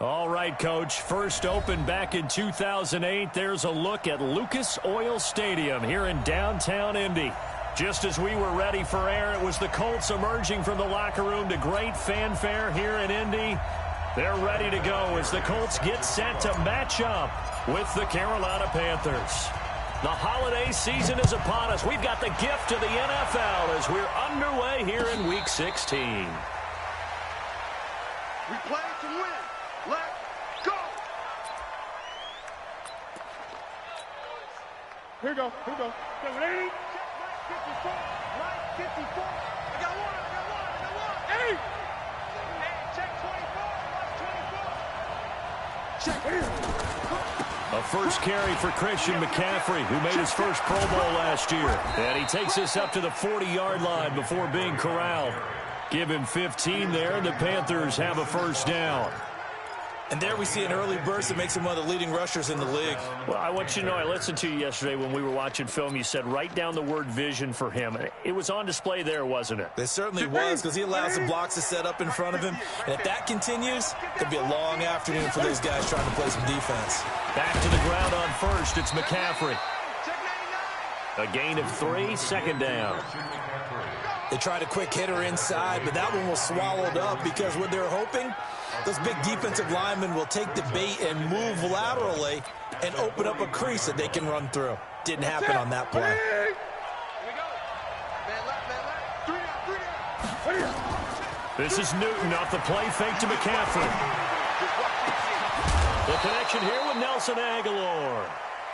All right, Coach. First opened back in 2008. There's a look at Lucas Oil Stadium here in downtown Indy. Just as we were ready for air, it was the Colts emerging from the locker room to great fanfare here in Indy. They're ready to go as the Colts get set to match up with the Carolina Panthers. The holiday season is upon us. We've got the gift of the NFL as we're underway here in Week 16. We play to win. Let's go. Here we go. Here we go. 780. Check right 54. I got one. Hey. Check 24. Check here. A first carry for Christian McCaffrey, who made his first Pro Bowl last year. And he takes us up to the 40-yard line before being corralled. Give him 15 there, and the Panthers have a first down. And there we see an early burst that makes him one of the leading rushers in the league. Well, I want you to know, I listened to you yesterday when we were watching film. You said write down the word vision for him. It was on display there, wasn't it? It certainly was, because he allows the blocks to set up in front of him. And if that continues, it could be a long afternoon for those guys trying to play some defense. Back to the ground on first. It's McCaffrey. A gain of 3, second down. They tried a quick hitter inside, but that one was swallowed up because what they're hoping, those big defensive linemen will take the bait and move laterally and open up a crease that they can run through. Didn't happen on that play. This is Newton off the play fake to McCaffrey. The connection here with Nelson Aguilar.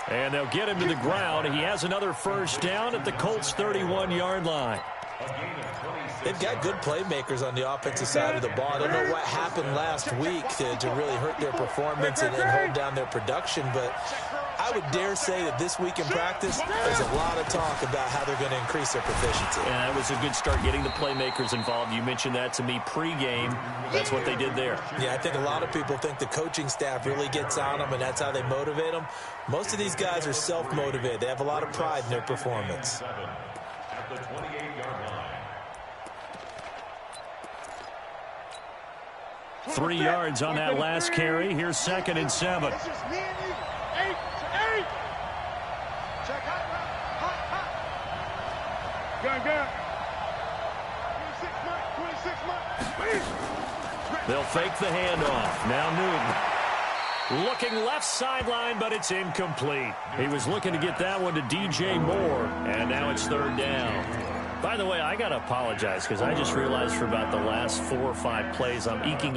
And they'll get him to the ground. He has another first down at the Colts' 31-yard line. They've got good playmakers on the offensive side of the ball. I don't know what happened last week to really hurt their performance and hold down their production, but I would dare say that this week in practice, there's a lot of talk about how they're going to increase their proficiency. And that was a good start, getting the playmakers involved. You mentioned that to me pregame. That's what they did there. Yeah, I think a lot of people think the coaching staff really gets on them, and that's how they motivate them. Most of these guys are self-motivated. They have a lot of pride in their performance. At the 28-yard line. 3 yards on that last carry. Here's 2nd and 7. It's just me and you. 8 to 8. Check hot. Gun. 26 months. They'll fake the handoff. Now Newton. Looking left sideline, but it's incomplete. He was looking to get that one to DJ Moore, and now it's 3rd down. By the way, I got to apologize because I just realized for about the last 4 or 5 plays I'm eking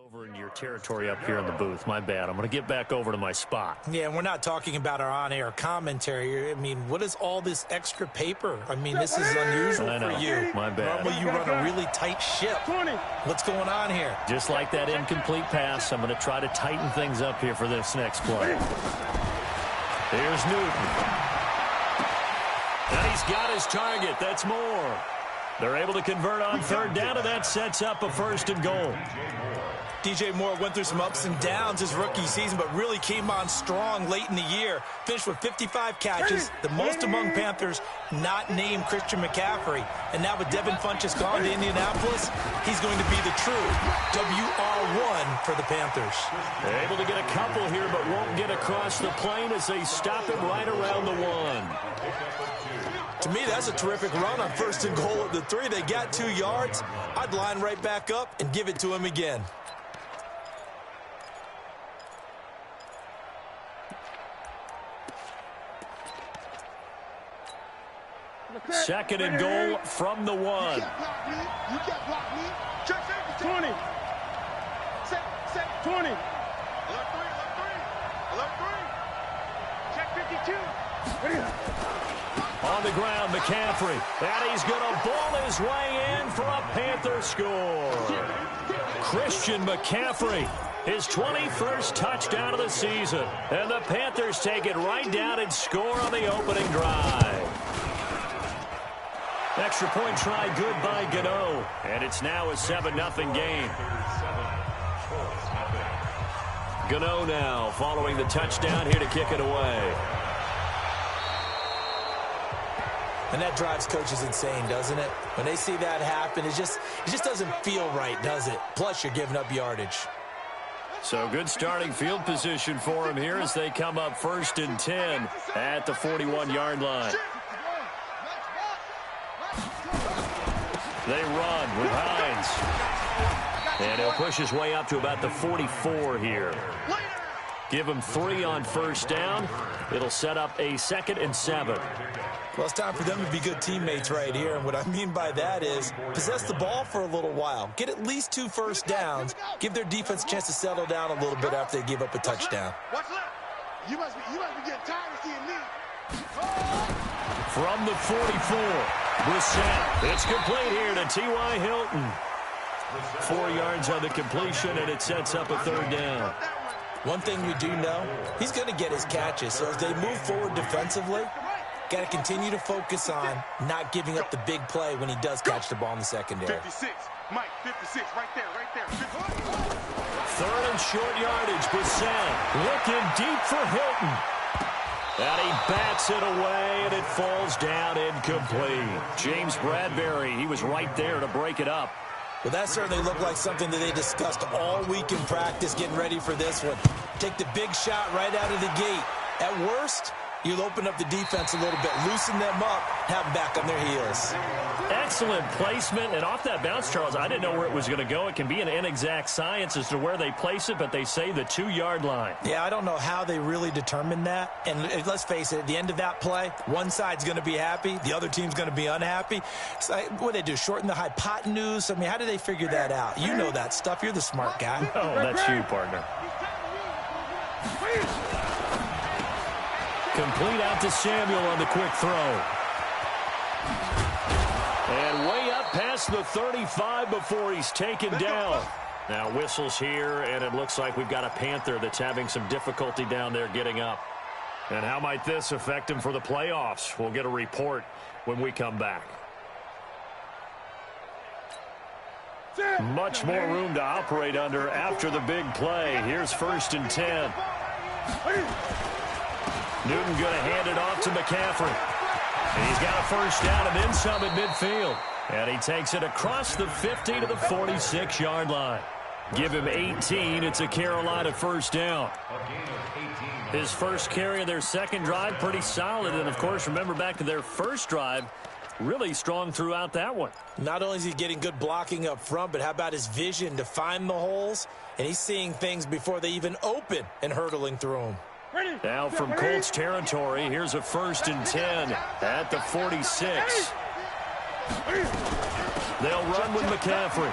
Over in your territory up here in the booth. My bad. I'm going to get back over to my spot. Yeah, and we're not talking about our on-air commentary. I mean, what is all this extra paper? I mean, this is unusual for you. My bad. Normally you run a really tight ship. 20. What's going on here? Just like that incomplete pass, I'm going to try to tighten things up here for this next play. Here's Newton. And he's got his target. That's more. They're able to convert on third down, and that sets up a 1st and goal. DJ Moore went through some ups and downs his rookie season, but really came on strong late in the year. Finished with 55 catches, the most among Panthers not named Christian McCaffrey. And now with Devin Funchess gone to Indianapolis, he's going to be the true WR1 for the Panthers. They're able to get a couple here, but won't get across the plane as they stop him right around the 1. To me, that's a terrific run on 1st and goal at the 3. They got 2 yards. I'd line right back up and give it to him again. Second and goal from the 1. You can't block me. Check 20. Set 20. Alert 3. Check 52. On the ground, McCaffrey. And he's going to ball his way in for a Panther score. Christian McCaffrey, his 21st touchdown of the season. And the Panthers take it right down and score on the opening drive. Extra point try good by Gano. And it's now a 7-0 game. Gano now following the touchdown here to kick it away. And that drives coaches insane, doesn't it? When they see that happen, it just doesn't feel right, does it? Plus, you're giving up yardage. So good starting field position for him here as they come up 1st and 10 at the 41-yard line. They run with Hines. And he'll push his way up to about the 44 here. Give him 3 on 1st down. It'll set up a 2nd and 7. Well, it's time for them to be good teammates right here. And what I mean by that is possess the ball for a little while. Get at least 2 first downs. Give their defense a chance to settle down a little bit after they give up a touchdown. Watch left. You must be getting tired of seeing me. From the 44, Brissett. It's complete here to T.Y. Hilton. 4 yards on the completion, and it sets up a 3rd down. One thing we do know, he's going to get his catches. So as they move forward defensively, got to continue to focus on not giving up the big play when he does catch the ball in the secondary. 56, Mike, 56, right there. 3rd and short yardage, Brissett looking deep for Hilton. And he bats it away, and it falls down incomplete. James Bradbury, he was right there to break it up. Well, that certainly looked like something that they discussed all week in practice, getting ready for this one. Take the big shot right out of the gate. At worst, you'll open up the defense a little bit, loosen them up, have them back on their heels. Excellent placement, and off that bounce, Charles, I didn't know where it was going to go. It can be an inexact science as to where they place it, but they say the 2-yard line. Yeah, I don't know how they really determine that. And let's face it, at the end of that play, one side's going to be happy, the other team's going to be unhappy. It's like, what do they do, shorten the hypotenuse? I mean, how do they figure that out? You know that stuff. You're the smart guy. Oh, that's you, partner. Complete out to Samuel on the quick throw. And way up past the 35 before he's taken down. Now whistles here, and it looks like we've got a Panther that's having some difficulty down there getting up. And how might this affect him for the playoffs? We'll get a report when we come back. Much more room to operate under after the big play. Here's 1st and 10. Newton going to hand it off to McCaffrey. And he's got a 1st down and then some at midfield. And he takes it across the 50 to the 46-yard line. Give him 18. It's a Carolina 1st down. His first carry of their second drive, pretty solid. And, of course, remember back to their first drive, really strong throughout that one. Not only is he getting good blocking up front, but how about his vision to find the holes? And he's seeing things before they even open and hurtling through them. Now from Colts territory, here's a 1st and 10 at the 46. They'll run with McCaffrey.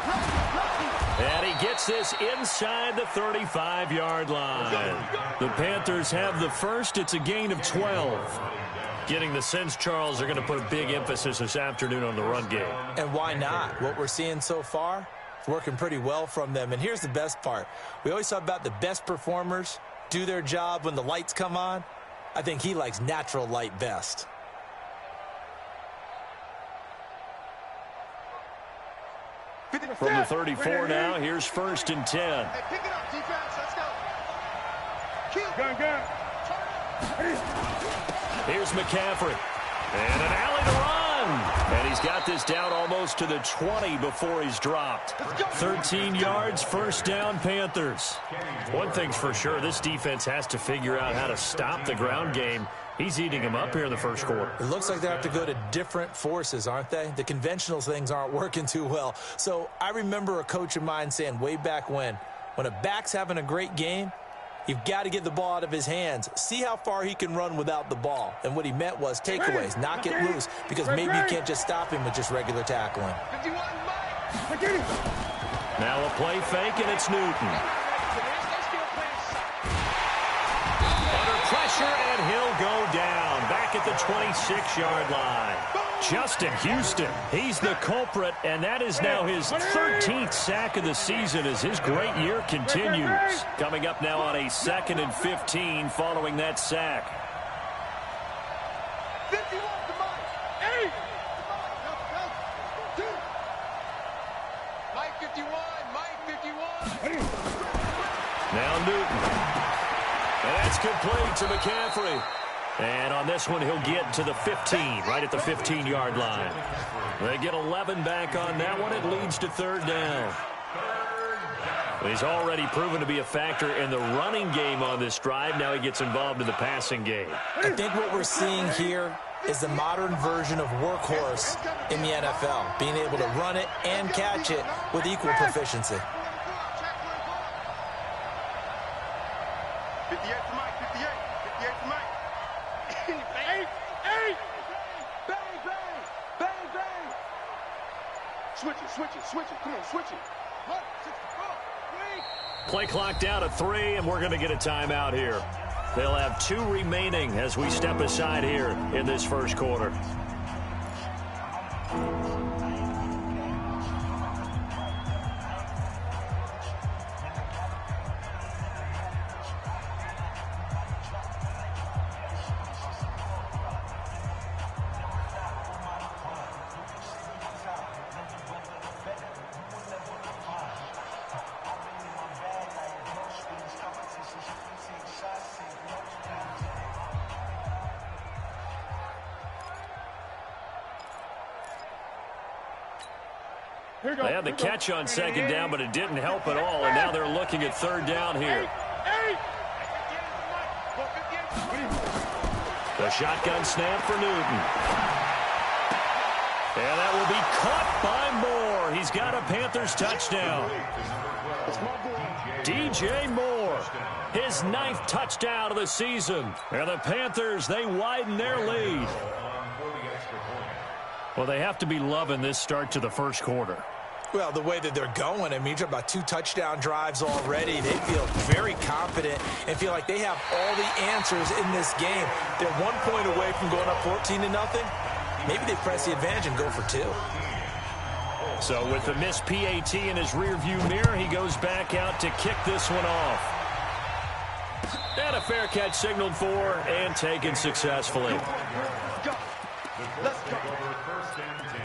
And he gets this inside the 35-yard line. The Panthers have the first. It's a gain of 12. Getting the sense, Charles, they're going to put a big emphasis this afternoon on the run game. And why not? What we're seeing so far, it's working pretty well from them. And here's the best part. We always talk about the best performers do their job when the lights come on. I think he likes natural light best. From the 34 now, here's 1st and 10. Hey, pick it up, defense. Let's go. Gun. Here's McCaffrey. And an alley to run. And he's got this down almost to the 20 before he's dropped. 13 yards, 1st down, Panthers. One thing's for sure, this defense has to figure out how to stop the ground game. He's eating them up here in the 1st quarter. It looks like they have to go to different forces, aren't they? The conventional things aren't working too well. So I remember a coach of mine saying way back when a back's having a great game, you've got to get the ball out of his hands. See how far he can run without the ball. And what he meant was takeaways, knock it loose, because maybe you can't just stop him with just regular tackling. Now a play fake, and it's Newton. Under pressure, and he'll go down. Back at the 26-yard line. Justin Houston, he's the culprit, and that is now his 13th sack of the season as his great year continues. Coming up now on a 2nd and 15 following that sack. 51 to Mike. 8. Mike 51. Now Newton. And that's complete to McCaffrey. And on this one, he'll get to the 15, right at the 15-yard line. They get 11 back on that one. It leads to 3rd down. He's already proven to be a factor in the running game on this drive. Now he gets involved in the passing game. I think what we're seeing here is the modern version of workhorse in the NFL, being able to run it and catch it with equal proficiency. 58 to Mike. 58 to Mike. 8. Bang. Switch it. Come on, switch it. Play clock down to 3, and we're going to get a timeout here. They'll have 2 remaining as we step aside here in this 1st quarter. They had the catch on 2nd down, but it didn't help at all, and now they're looking at 3rd down here. The shotgun snap for Newton. And that will be caught by Moore. He's got a Panthers touchdown. DJ Moore, his 9th touchdown of the season. And the Panthers, they widen their lead. Well, they have to be loving this start to the 1st quarter. Well, the way that they're going, I mean, you're talking about 2 touchdown drives already. They feel very confident and feel like they have all the answers in this game. They're 1 point away from going up 14-0. Maybe they press the advantage and go for 2. So with the missed PAT in his rearview mirror, he goes back out to kick this one off. And a fair catch signaled for and taken successfully. Let's go. 1st and 10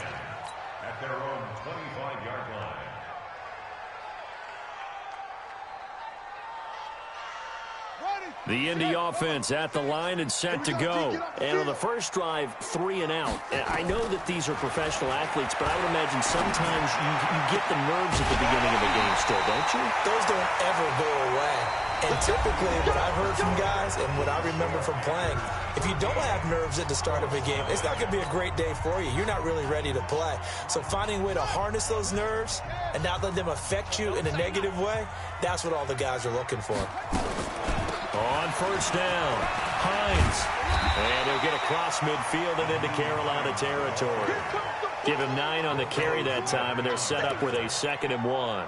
at their own 25-yard line. The Indy offense at the line and set to go. And on the first drive, 3 and out. And I know that these are professional athletes, but I would imagine sometimes you get the nerves at the beginning of a game still, don't you? Those don't ever go away. And typically what I've heard from guys and what I remember from playing, if you don't have nerves at the start of a game, it's not going to be a great day for you. You're not really ready to play. So finding a way to harness those nerves and not let them affect you in a negative way, that's what all the guys are looking for. On 1st down, Hines. And he'll get across midfield and into Carolina territory. Give him 9 on the carry that time, and they're set up with a 2nd and 1.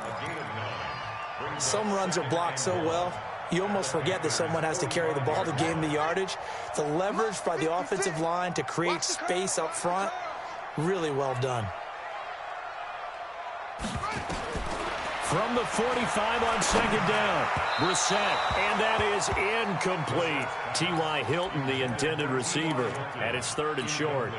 Some runs are blocked so well, you almost forget that someone has to carry the ball to gain the yardage. The leverage by the offensive line to create space up front, really well done. From the 45 on 2nd down, Brissett, and that is incomplete. T.Y. Hilton, the intended receiver, and it's 3rd and short.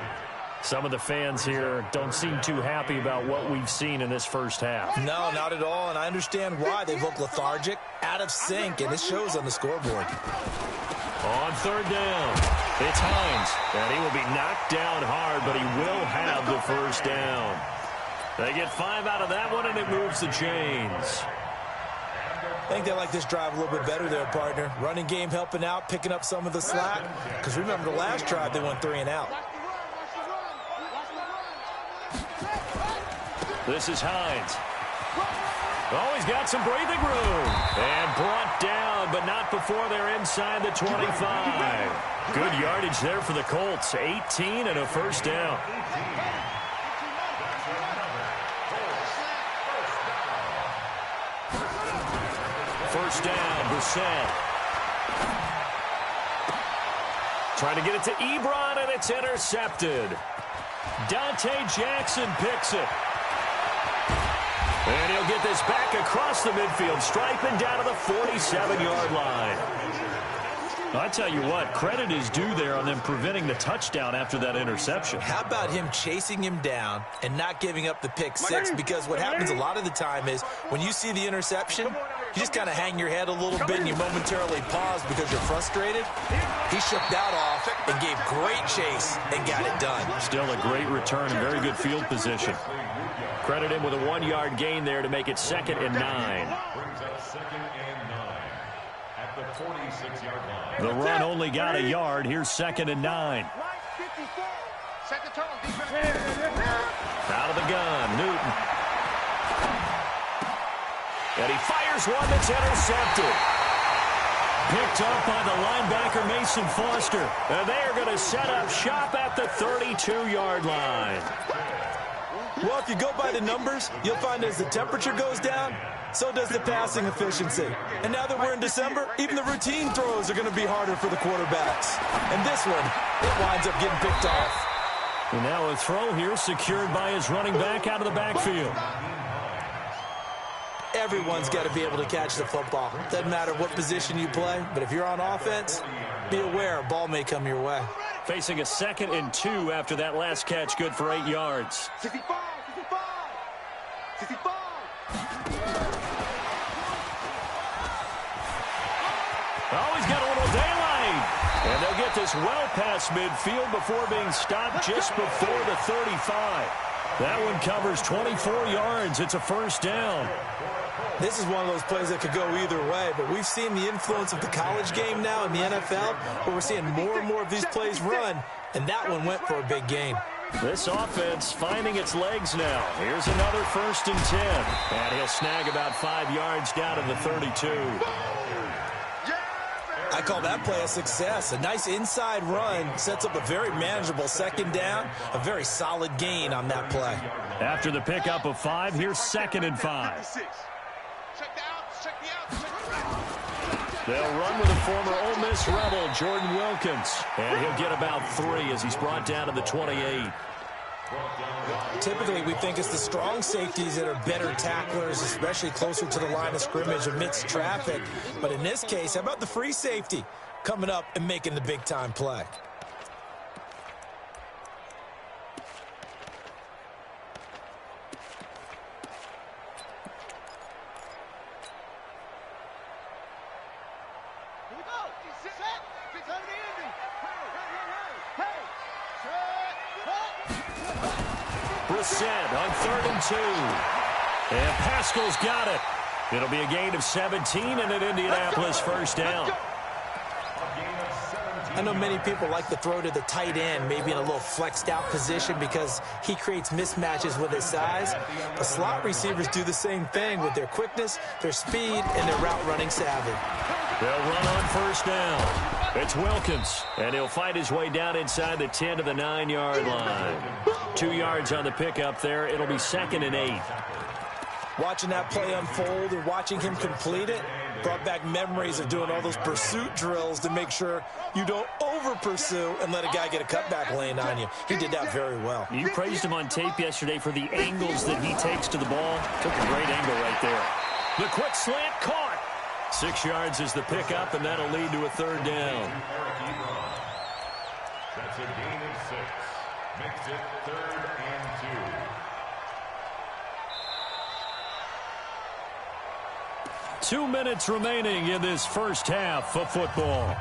Some of the fans here don't seem too happy about what we've seen in this first half. No, not at all, and I understand why. They look lethargic, out of sync, and it shows on the scoreboard. On 3rd down, it's Hines, and he will be knocked down hard, but he will have the first down. They get 5 out of that one, and it moves the chains. I think they like this drive a little bit better there, partner. Running game helping out, picking up some of the slack. Because remember the last drive, they went 3 and out. This is Hines. Oh, he's got some breathing room. And brought down, but not before they're inside the 25. Good yardage there for the Colts. 18 and a first down. First down, Brissett. Trying to get it to Ebron, and it's intercepted. Dante Jackson picks it. And he'll get this back across the midfield stripe and down to the 47-yard line. I tell you what, credit is due there on them preventing the touchdown after that interception. How about him chasing him down and not giving up the pick six? Because what happens a lot of the time is when you see the interception, you just kind of hang your head a little bit and you momentarily pause because you're frustrated. He shook that off and gave great chase and got it done. Still a great return and very good field position. Credit him with a 1-yard gain there to make it 2nd and 9. Brings up 2nd and 9 at the 46-yard line. The run only got a yard. Here's 2nd and 9. Out of the gun, Newton. And he fires one that's intercepted. Picked up by the linebacker, Mason Foster. And they are going to set up shop at the 32-yard line. Well, if you go by the numbers, you'll find as the temperature goes down, so does the passing efficiency. And now that we're in December, even the routine throws are going to be harder for the quarterbacks. And this one, it winds up getting picked off. And now a throw here secured by his running back out of the backfield. Everyone's got to be able to catch the football. Doesn't matter what position you play, but if you're on offense, be aware a ball may come your way. Facing a 2nd and 2 after that last catch, good for 8 yards. 65. Oh, he's got a little daylight. And they'll get this well past midfield before being stopped just before the 35. That one covers 24 yards. It's a first down. This is one of those plays that could go either way, but we've seen the influence of the college game now in the NFL, where we're seeing more and more of these plays run, and that one went for a big gain. This offense finding its legs now. Here's another 1st and 10. And he'll snag about 5 yards down to the 32. I call that play a success. A nice inside run sets up a very manageable 2nd down, a very solid gain on that play. After the pickup of 5, here's 2nd and 5. They'll run with a former Ole Miss Rebel, Jordan Wilkins. And he'll get about 3 as he's brought down to the 28. Typically, we think it's the strong safeties that are better tacklers, especially closer to the line of scrimmage amidst traffic. But in this case, how about the free safety coming up and making the big-time play? Brissett on 3rd and 2. And Pascal's got it. It'll be a gain of 17 and an Indianapolis first down. I know many people like to throw to the tight end, maybe in a little flexed out position because he creates mismatches with his size. The slot receivers do the same thing with their quickness, their speed, and their route running savvy. They'll run on first down. It's Wilkins, and he'll fight his way down inside the 10 to the 9-yard line. 2 yards on the pickup there. It'll be 2nd and 8. Watching that play unfold and watching him complete it brought back memories of doing all those pursuit drills to make sure you don't over-pursue and let a guy get a cutback lane on you. He did that very well. You praised him on tape yesterday for the angles that he takes to the ball. Took a great angle right there. The quick slant caught. 6 yards is the pickup, and that'll lead to a 3rd down. That's a gain of 6. Makes it 3rd and 2. 2 minutes remaining in this first half of football.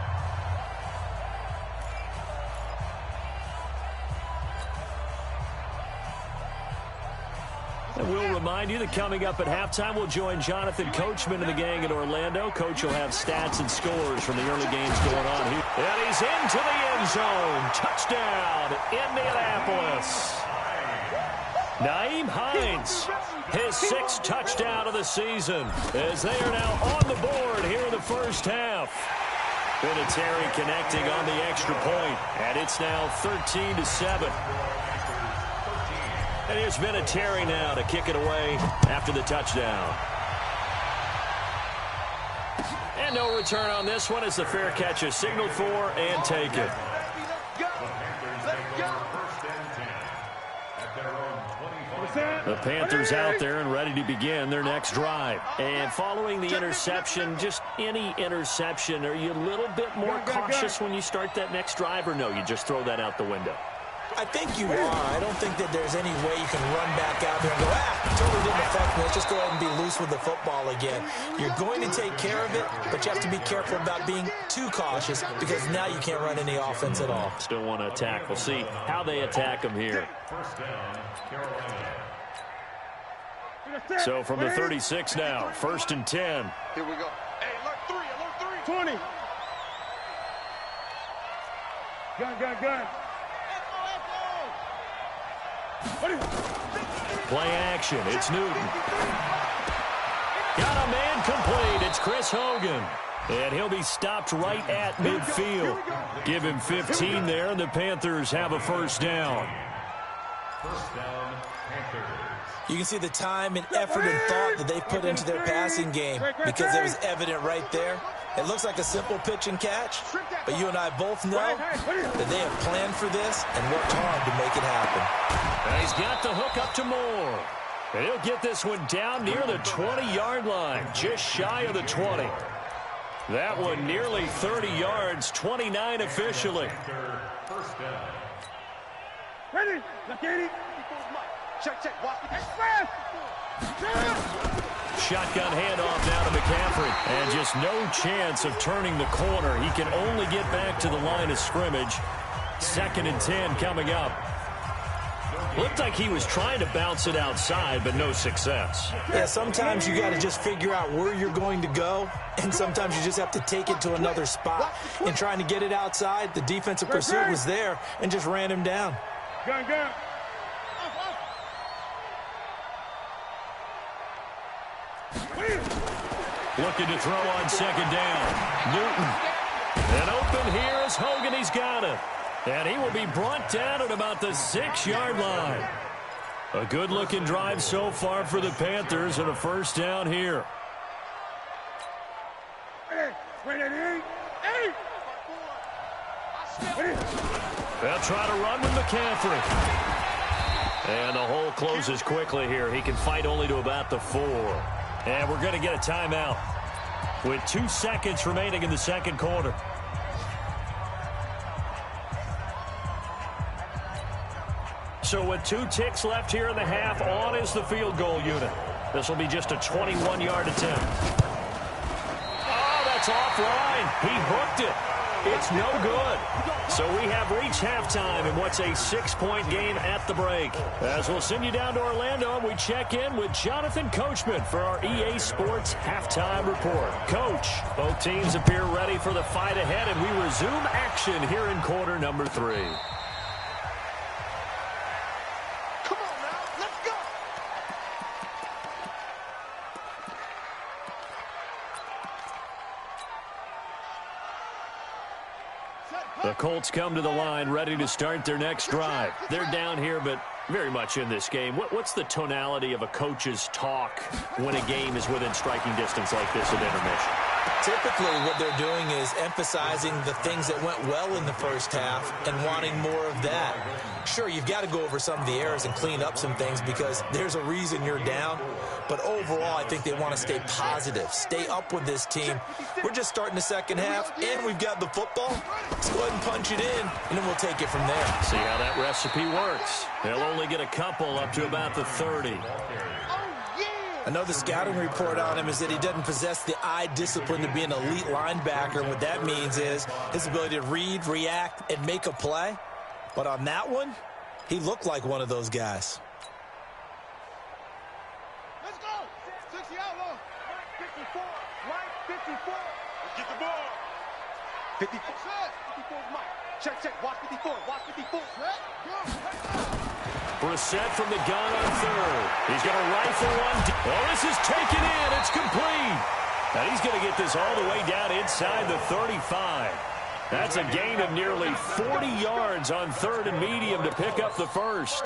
And we'll remind you that coming up at halftime, we'll join Jonathan Coachman and the gang in Orlando. Coach will have stats and scores from the early games going on here. And he's into the end zone. Touchdown, Indianapolis. Naeem Hines, his 6th touchdown of the season, as they are now on the board here in the first half. Vinatieri connecting on the extra point, and it's now 13-7. And here's Vinatieri now to kick it away after the touchdown. And no return on this one as the fair catch is signaled for and taken. The Panthers out there and ready to begin their next drive. And following the interception, just any interception, are you a little bit more cautious when you start that next drive, or no, you just throw that out the window? I think you are. I don't think that there's any way you can run back out there and go, totally didn't affect me. Let's just go ahead and be loose with the football again. You're going to take care of it, but you have to be careful about being too cautious because now you can't run any offense at all. Still want to attack. We'll see how they attack them here. First down, Carolina. So from the 36 now, 1st and 10. Here we go. Hey, alert 3, alert 3. 20. Gun. Play action. It's Newton. Got a man complete. It's Chris Hogan. And he'll be stopped right at midfield. Give him 15 there, and the Panthers have a first down. First down, Panthers. You can see the time and effort and thought that they've put into their passing game because it was evident right there. It looks like a simple pitch and catch, but you and I both know that they have planned for this and worked hard to make it happen. And he's got the hook up to Moore. And he'll get this one down near the 20-yard line, just shy of the 20. That one nearly 30 yards, 29 officially. First down. Ready? Look at it. Check. Watch it. Shotgun handoff now to McCaffrey. And just no chance of turning the corner. He can only get back to the line of scrimmage. 2nd and 10 coming up. Looked like he was trying to bounce it outside, but no success. Yeah, sometimes you got to just figure out where you're going to go, and sometimes you just have to take it to another spot. In trying to get it outside, the defensive pursuit was there and just ran him down. Gun. Looking to throw on 2nd down. Newton. And open here is Hogan. He's got it. And he will be brought down at about the 6-yard line. A good-looking drive so far for the Panthers and a first down here. They'll try to run with McCaffrey. And the hole closes quickly here. He can fight only to about the 4. And we're going to get a timeout with 2 seconds remaining in the second quarter. So with 2 ticks left here in the half, on is the field goal unit. This will be just a 21-yard attempt. Oh, that's offline. He hooked it. It's no good. So we have reached halftime in what's a 6-point game at the break. As we'll send you down to Orlando, and we check in with Jonathan Coachman for our EA Sports Halftime Report. Coach, both teams appear ready for the fight ahead, and we resume action here in quarter number 3. The Colts come to the line ready to start their next drive. They're down here, but very much in this game. What's the tonality of a coach's talk when a game is within striking distance like this at intermission? Typically, what they're doing is emphasizing the things that went well in the first half and wanting more of that. Sure, you've got to go over some of the errors and clean up some things because there's a reason you're down. But overall, I think they want to stay positive, stay up with this team. We're just starting the second half, and we've got the football. Let's go ahead and punch it in, and then we'll take it from there. See how that recipe works. They'll only get a couple up to about the 30. Another scouting report on him is that he doesn't possess the eye discipline to be an elite linebacker. And what that means is his ability to read, react, and make a play. But on that one, he looked like one of those guys. Let's go. 60 out low. 54. Right 54. Let's get the ball. 54. 54 is Mike. Check. Watch 54. Watch 54. Brissett from the gun on third. He's going to rifle one. Oh, this is taken in. It's complete. And he's going to get this all the way down inside the 35. That's a gain of nearly 40 yards on third and medium to pick up the first.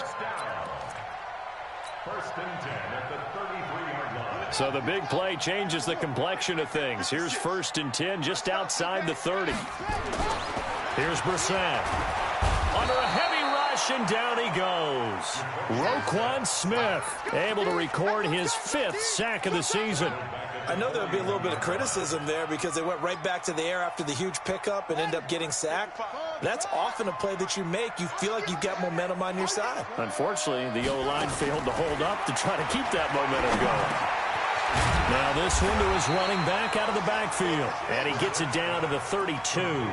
First and 10 at the 33-yard line. So the big play changes the complexion of things. Here's first and 10 just outside the 30. Here's Brissett. Under a heavy rush, and down he goes. Roquan Smith able to record his 5th sack of the season. I know there would be a little bit of criticism there because they went right back to the air after the huge pickup and end up getting sacked. That's often a play that you make. You feel like you've got momentum on your side. Unfortunately, the O-line failed to hold up to try to keep that momentum going. Now this one to his running back out of the backfield. And he gets it down to the 32.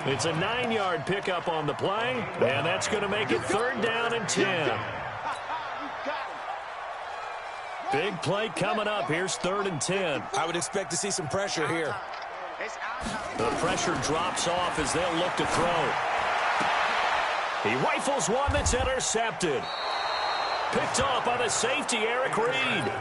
It's a 9-yard pickup on the play, and that's going to make it 3rd down and 10. Big play coming up. Here's 3rd and 10. I would expect to see some pressure here. The pressure drops off as they'll look to throw. He rifles one that's intercepted. Picked off by the safety, Eric Reed.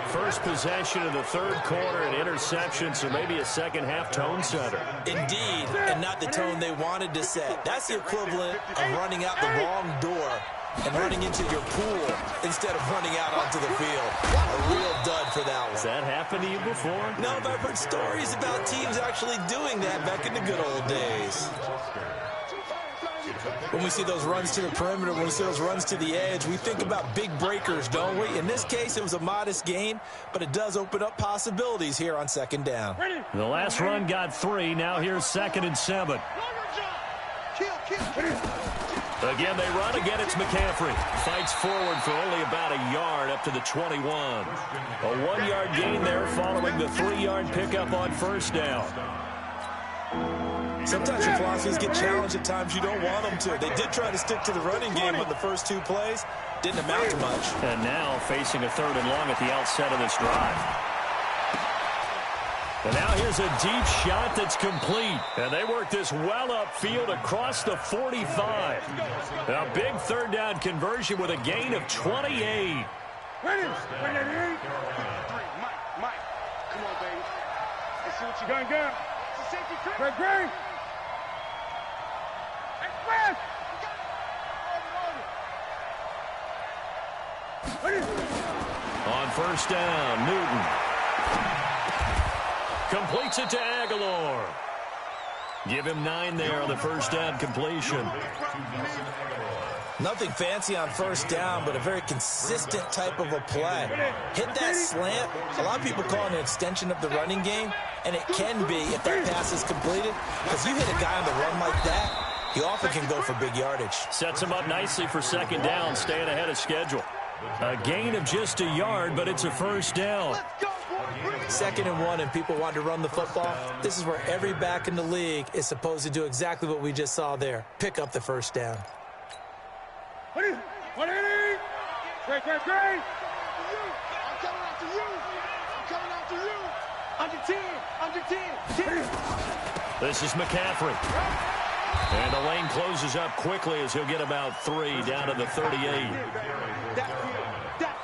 First possession of the 3rd quarter, an interception, so maybe a second-half tone setter. Indeed, and not the tone they wanted to set. That's the equivalent of running out the wrong door and running into your pool instead of running out onto the field. A real dud for that one. Has that happened to you before? No, but I've heard stories about teams actually doing that back in the good old days. When we see those runs to the perimeter, when we see those runs to the edge, we think about big breakers, don't we? In this case, it was a modest gain, but it does open up possibilities here on 2nd down. The last run got 3. Now here's 2nd and 7. Again, they run. Again, it's McCaffrey. Fights forward for only about a yard up to the 21. A 1-yard gain there following the 3-yard pickup on 1st down. Sometimes your philosophies get challenged at times you don't want them to. They did try to stick to the running game on the first 2 plays. Didn't amount to much. And now facing a 3rd and long at the outset of this drive. And now here's a deep shot that's complete. And they work this well upfield across the 45. A big 3rd down conversion with a gain of 28. Mike, come on, baby. Let's see what you got. It's a safety trick. Great. Express. On 1st down, Newton completes it to Aguilar. Give him 9 there on the 1st down completion. Nothing fancy on 1st down, but a very consistent type of a play. Hit that slant. A lot of people call it an extension of the running game, and it can be if that pass is completed. Because you hit a guy on the run like that, he often can go for big yardage. Sets him up nicely for 2nd down, staying ahead of schedule. A gain of just a yard, but it's a 1st down. 2nd and 1, and people want to run the football. This is where every back in the league is supposed to do exactly what we just saw there. Pick up the 1st down. Great. I'm coming after you. Under 10. This is McCaffrey. And the lane closes up quickly as he'll get about 3 down to the 38.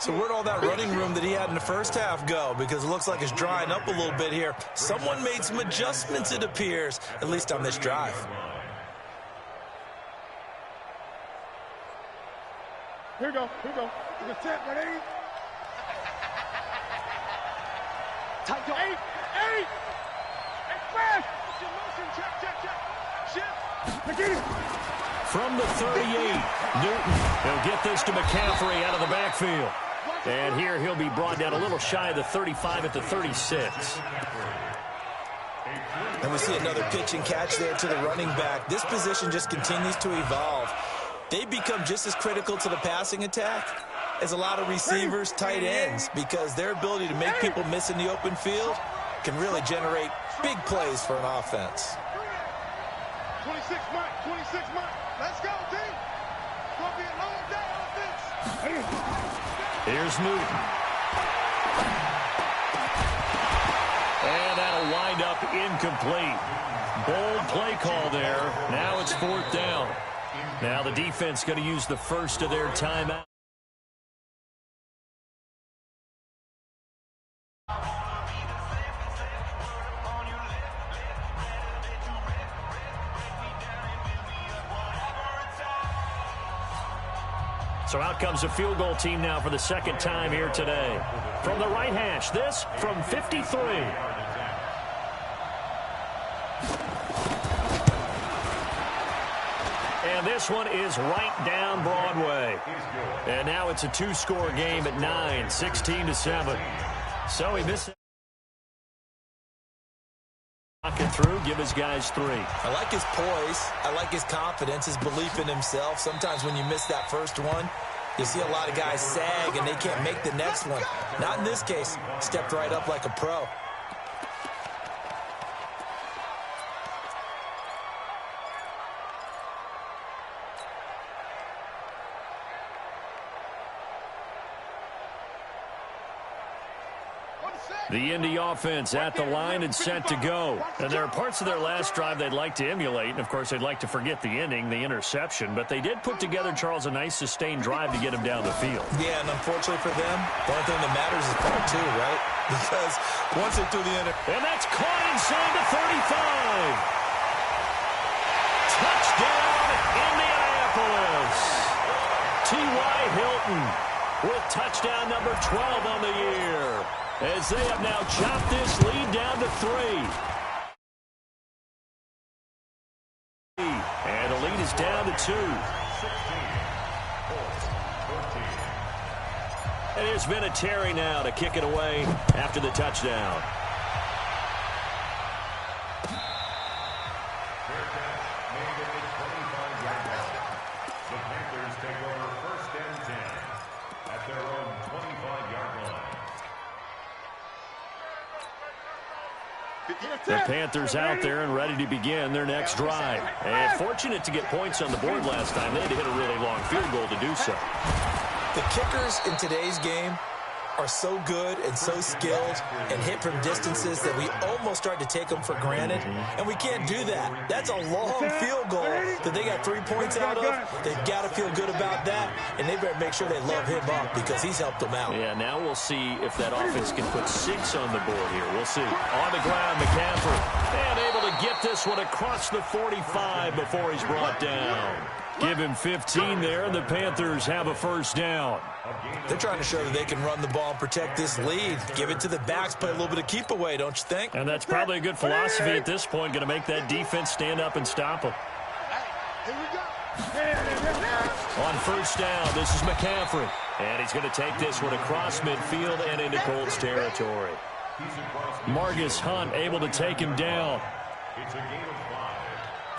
So where'd all that running room that he had in the first half go? Because it looks like it's drying up a little bit here. Someone made some adjustments, it appears, at least on this drive. Here we go. Here we go. We're gonna set, ready? Tight go. Eight. Express. Motion. Check. Shift. Again. From the 38, Newton. He'll get this to McCaffrey out of the backfield. And here he'll be brought down a little shy of the 35 at the 36. And we see another pitch and catch there to the running back. This position just continues to evolve. They become just as critical to the passing attack as a lot of receivers, tight ends, because their ability to make people miss in the open field can really generate big plays for an offense. 26 Mike. Let's go, team. It's gonna be a long day offense. Here's Newton. And that'll wind up incomplete. Bold play call there. Now it's 4th down. Now the defense going to use the first of their timeout. So out comes a field goal team now for the second time here today. From the right hash, this from 53. And this one is right down Broadway. And now it's a 2-score game at 9, 16-7. So he missed it. Knock it through, give his guys 3. I like his poise. I like his confidence, his belief in himself. Sometimes when you miss that first one, you see a lot of guys sag and they can't make the next one. Not in this case. Stepped right up like a pro. The Indy offense at the line and set to go. And there are parts of their last drive they'd like to emulate. And, of course, they'd like to forget the ending, the interception. But they did put together, Charles, a nice sustained drive to get him down the field. Yeah, and unfortunately for them, the only thing that matters is part 2, right? Because once they're through the end. And that's caught inside the 35. Touchdown, Indianapolis. T.Y. Hilton with touchdown number 12 on the year, as they have now chopped this lead down to 3. And the lead is down to 2. And there's Vinatieri now to kick it away after the touchdown. The Panthers take over 1st and 10 at their own 25-yard line. The Panthers out there and ready to begin their next drive. And fortunate to get points on the board last time. They had to hit a really long field goal to do so. The kickers in today's game are so good and so skilled and hit from distances that we almost start to take them for granted, and we can't do that. That's a long field goal that they got 3 points out of. They've got to feel good about that, and they better make sure they love him up because he's helped them out. Yeah, now we'll see if that offense can put 6 on the board here. We'll see. On the ground, McCaffrey, and able to get this one across the 45 before he's brought down. Give him 15 there, and the Panthers have a 1st down. They're trying to show that they can run the ball and protect this lead. Give it to the backs, play a little bit of keep away, don't you think? And that's probably a good philosophy at this point, going to make that defense stand up and stop them. On 1st down, this is McCaffrey. And he's going to take this one across midfield and into Colts territory. Marcus Hunt able to take him down. It's a game of 5.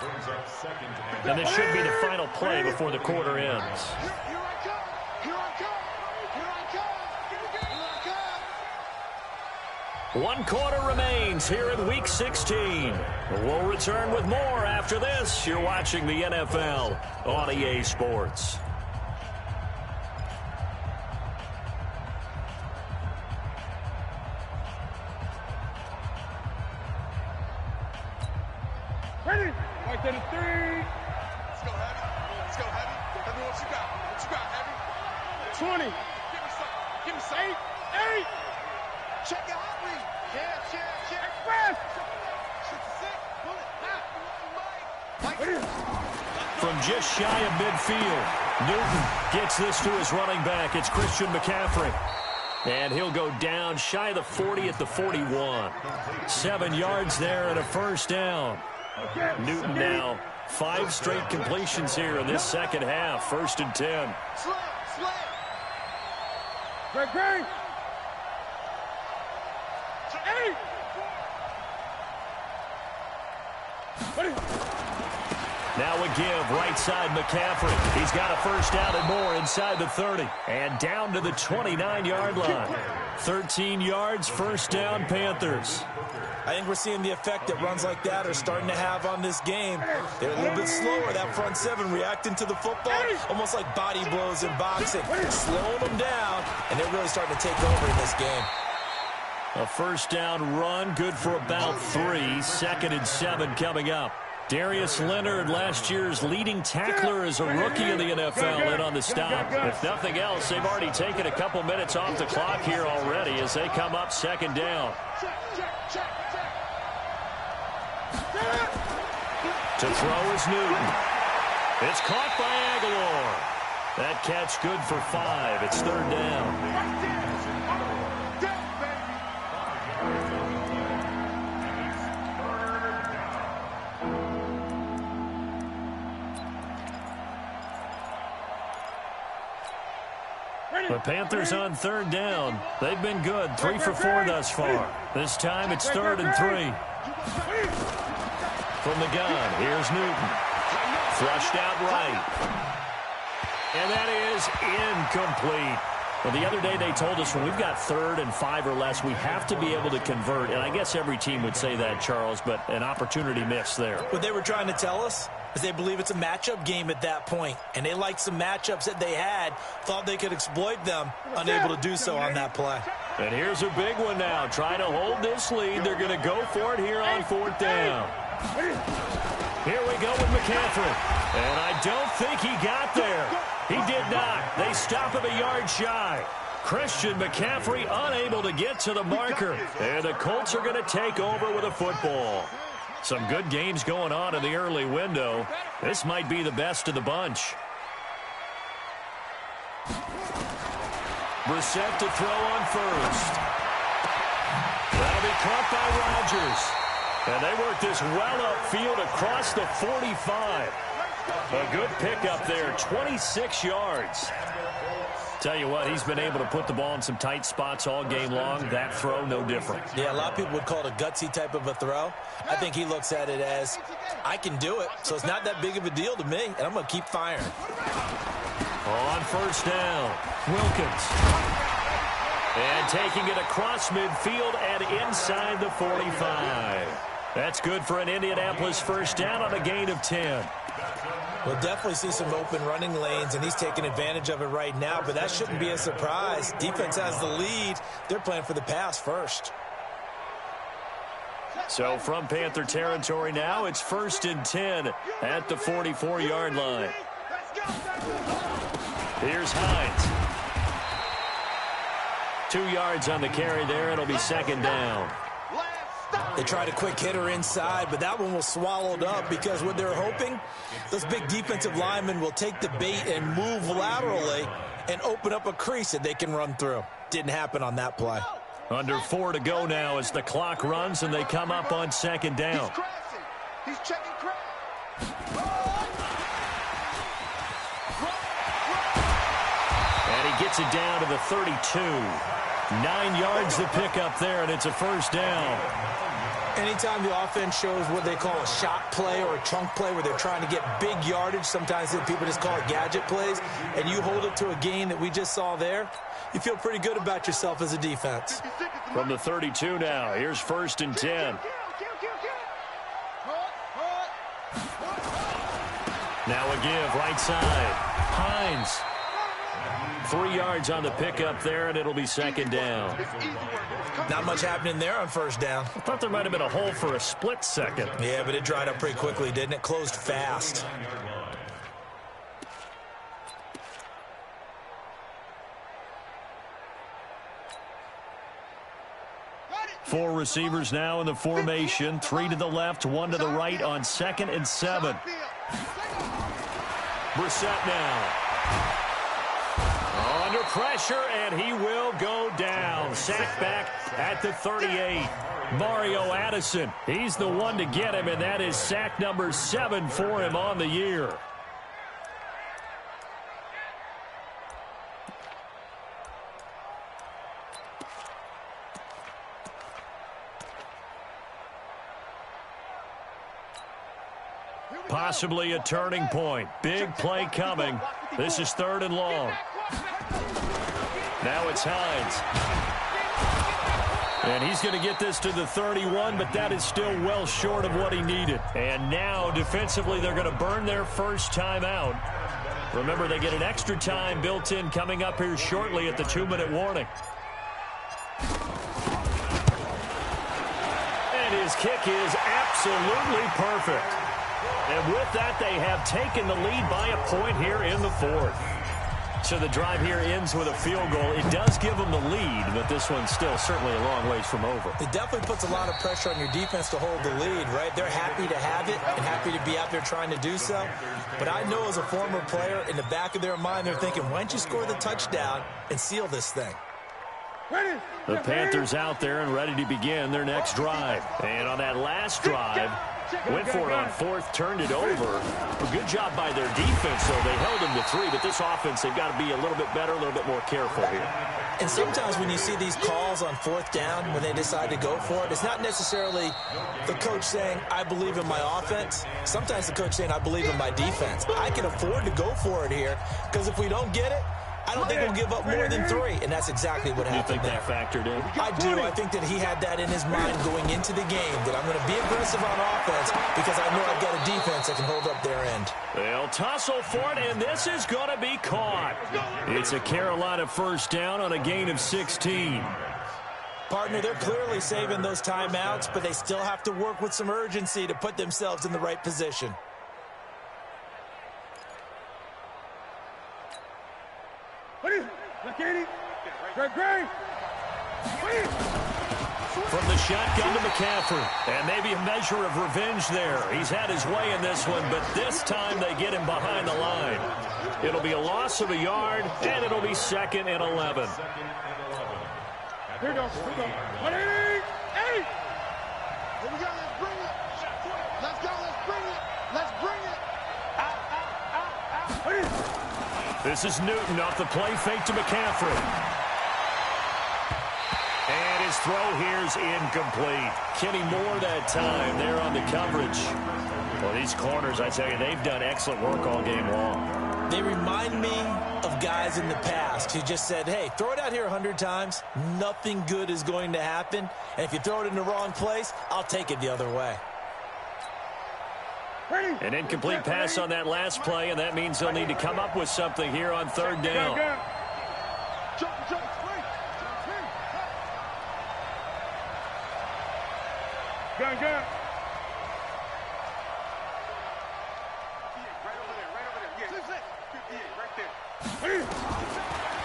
Brings up 2nd And this should be the final play before the quarter ends. One quarter remains here in Week 16. We'll return with more after this. You're watching the NFL on EA Sports. Ready? Right there to 3. Let's go, Heavy. Let's go, Heavy. Heavy, what you got? What you got, Heavy? 20. Give me some. Give me some. 8. Check your hot read. Check. Express. 66. Pull it. Mike. From just shy of midfield, Newton gets this to his running back. It's Christian McCaffrey. And he'll go down shy of the 40 at the 41. 7 yards there and a first down. Newton now 5 straight completions here in this second half. 1st and 10. Great. Now a give, right side McCaffrey. He's got a first down and more inside the 30. And down to the 29-yard line. 13 yards, first down, Panthers. I think we're seeing the effect that runs like that are starting to have on this game. They're a little bit slower, that front 7 reacting to the football, almost like body blows in boxing, slowing them down, and they're really starting to take over in this game. A first down run, good for about 3. 2nd and 7 coming up. Darius Leonard, last year's leading tackler as a rookie in the NFL, in on the stop. If nothing else, they've already taken a couple minutes off the clock here already as they come up 2nd down. To throw is Newton. It's caught by Aguilar. That catch good for 5. It's 3rd down. The Panthers on 3rd down. They've been good, 3 for 4 thus far. This time it's 3rd and 3. From the gun, here's Newton. Flushed out right. And that is incomplete. Well, the other day they told us when we've got 3rd and 5 or less, we have to be able to convert. And I guess every team would say that, Charles, but an opportunity missed there. What they were trying to tell us is they believe it's a matchup game at that point. And they liked some matchups that they had, thought they could exploit them, unable to do so on that play. And here's a big one now. Trying to hold this lead. They're going to go for it here on 4th down. Here we go with McCaffrey. And I don't think he got there. He did not. They stop him a yard shy. Christian McCaffrey unable to get to the marker. And the Colts are going to take over with a football. Some good games going on in the early window. This might be the best of the bunch. Brissett to throw on 1st. That'll be caught by Rodgers. And they work this well upfield across the 45. A good pickup there, 26 yards. Tell you what, he's been able to put the ball in some tight spots all game long. That throw, no different. Yeah, a lot of people would call it a gutsy type of a throw. I think he looks at it as, I can do it, so it's not that big of a deal to me, and I'm going to keep firing. On 1st down, Wilkins. And taking it across midfield and inside the 45. That's good for an Indianapolis first down on a gain of 10. We'll definitely see some open running lanes, and he's taking advantage of it right now, but that shouldn't be a surprise. Defense has the lead. They're playing for the pass first. So from Panther territory now, it's 1st and 10 at the 44-yard line. Here's Hines. 2 yards on the carry there. It'll be 2nd down. They tried a quick hitter inside, but that one was swallowed up because what they're hoping, those big defensive linemen will take the bait and move laterally and open up a crease that they can run through. Didn't happen on that play. Under 4 to go now as the clock runs and they come up on 2nd down. He's checking crap. And he gets it down to the 32. 9 yards to pick up there, and it's a first down. Anytime the offense shows what they call a shot play or a chunk play where they're trying to get big yardage, sometimes people just call it gadget plays, and you hold it to a gain that we just saw there, you feel pretty good about yourself as a defense. From the 32 now, here's 1st and 10. Now a give, right side. Hines. 3 yards on the pickup there, and it'll be 2nd down. Not much happening there on 1st down. I thought there might have been a hole for a split second. Yeah, but it dried up pretty quickly, didn't it? Closed fast. Four receivers now in the formation. 3 to the left, 1 to the right on 2nd and 7. Brissett now. Under pressure, and he will go down. Sacked back at the 38. Mario Addison, he's the one to get him, and that is sack number 7 for him on the year. Possibly a turning point. Big play coming. This is 3rd and long. Now it's Hines. And he's going to get this to the 31, but that is still well short of what he needed. And now, defensively, they're going to burn their first time out. Remember, they get an extra time built in coming up here shortly at the 2-minute warning. And his kick is absolutely perfect. And with that, they have taken the lead by a point here in the 4th. So the drive here ends with a field goal. It does give them the lead, but this one's still certainly a long ways from over. It definitely puts a lot of pressure on your defense to hold the lead, right? They're happy to have it and happy to be out there trying to do so. But I know as a former player, in the back of their mind, they're thinking, why don't you score the touchdown and seal this thing? The Panthers out there and ready to begin their next drive. And on that last drive, went for it on 4th, turned it over. A good job by their defense, though. They held them to 3, but this offense, they've got to be a little bit better, a little bit more careful here. And sometimes when you see these calls on 4th down, when they decide to go for it, it's not necessarily the coach saying, I believe in my offense. Sometimes the coach saying, I believe in my defense. I can afford to go for it here, because if we don't get it, I don't think we'll give up more than 3, and that's exactly what happened there. You think that factored in? I do. I think that he had that in his mind going into the game, that I'm going to be aggressive on offense because I know I've got a defense that can hold up their end. They'll tussle for it, and this is going to be caught. It's a Carolina first down on a gain of 16. Partner, they're clearly saving those timeouts, but they still have to work with some urgency to put themselves in the right position. From the shotgun to McCaffrey. And maybe a measure of revenge there. He's had his way in this one, but this time they get him behind the line. It'll be a loss of a yard, and it'll be 2nd and 11. Here we go. 188. Here we go. Let's bring it. Let's go. Let's bring it. Let's bring it. This is Newton off the play fake to McCaffrey. And his throw here's incomplete. Kenny Moore that time there on the coverage. Well, these corners, I tell you, they've done excellent work all game long. They remind me of guys in the past who just said, hey, throw it out here 100 times. Nothing good is going to happen. And if you throw it in the wrong place, I'll take it the other way. An incomplete pass on that last play, and that means they'll need to come up with something here on 3rd down. Gun.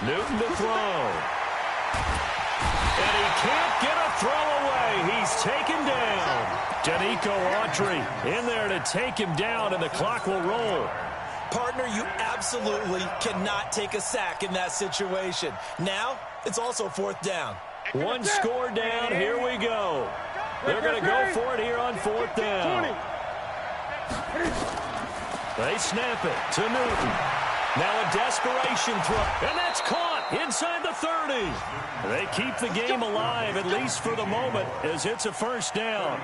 Newton to throw. And he can't get a throw away. He's taken down. Danico Autry in there to take him down, and the clock will roll. Partner, you absolutely cannot take a sack in that situation. Now, it's also 4th down. One score down. Here we go. They're going to go for it here on 4th down. They snap it to Newton. Now a desperation throw, and that's caught inside the 30. They keep the game alive, at least for the moment, as it's a first down.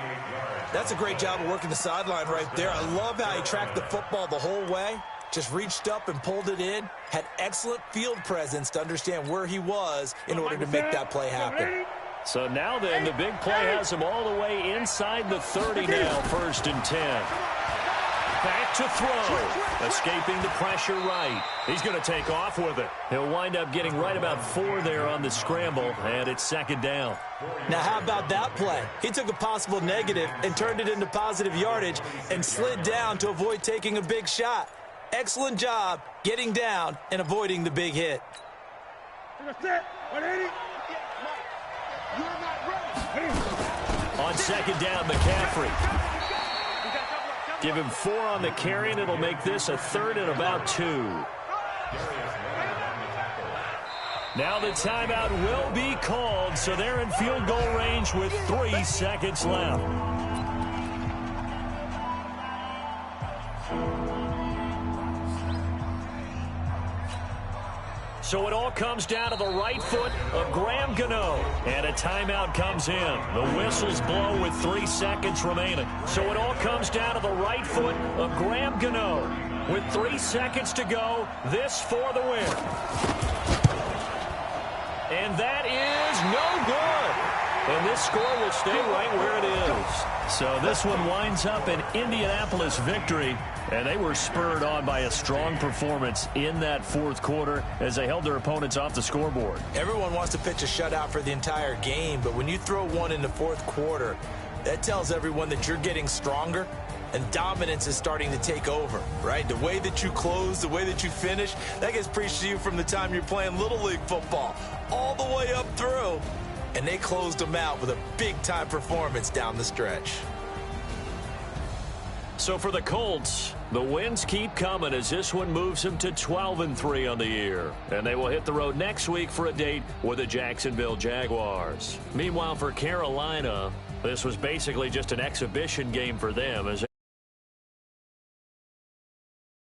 That's a great job of working the sideline right there. I love how he tracked the football the whole way. Just reached up and pulled it in. Had excellent field presence to understand where he was in order to make that play happen. So now then, the big play has him all the way inside the 30 now, 1st and 10. Back to throw. Escaping the pressure right. He's going to take off with it. He'll wind up getting right about 4 there on the scramble, and it's 2nd down. Now, how about that play? He took a possible negative and turned it into positive yardage and slid down to avoid taking a big shot. Excellent job getting down and avoiding the big hit. On 2nd down, McCaffrey. Give him 4 on the carry, and it'll make this a 3rd and about 2. Now the timeout will be called, so they're in field goal range with 3 seconds left. So it all comes down to the right foot of Graham Gano. And a timeout comes in. The whistles blow with 3 seconds remaining. So it all comes down to the right foot of Graham Gano. With 3 seconds to go, this for the win. And that is no good. And this score will stay right where it is. So this one winds up an Indianapolis victory. And they were spurred on by a strong performance in that fourth quarter as they held their opponents off the scoreboard. Everyone wants to pitch a shutout for the entire game, but when you throw one in the fourth quarter, that tells everyone that you're getting stronger and dominance is starting to take over, right? The way that you close, the way that you finish, that gets preached to you from the time you're playing Little League football all the way up through. And they closed them out with a big-time performance down the stretch. So for the Colts, the wins keep coming as this one moves them to 12-3 on the year. And they will hit the road next week for a date with the Jacksonville Jaguars. Meanwhile, for Carolina, this was basically just an exhibition game for them as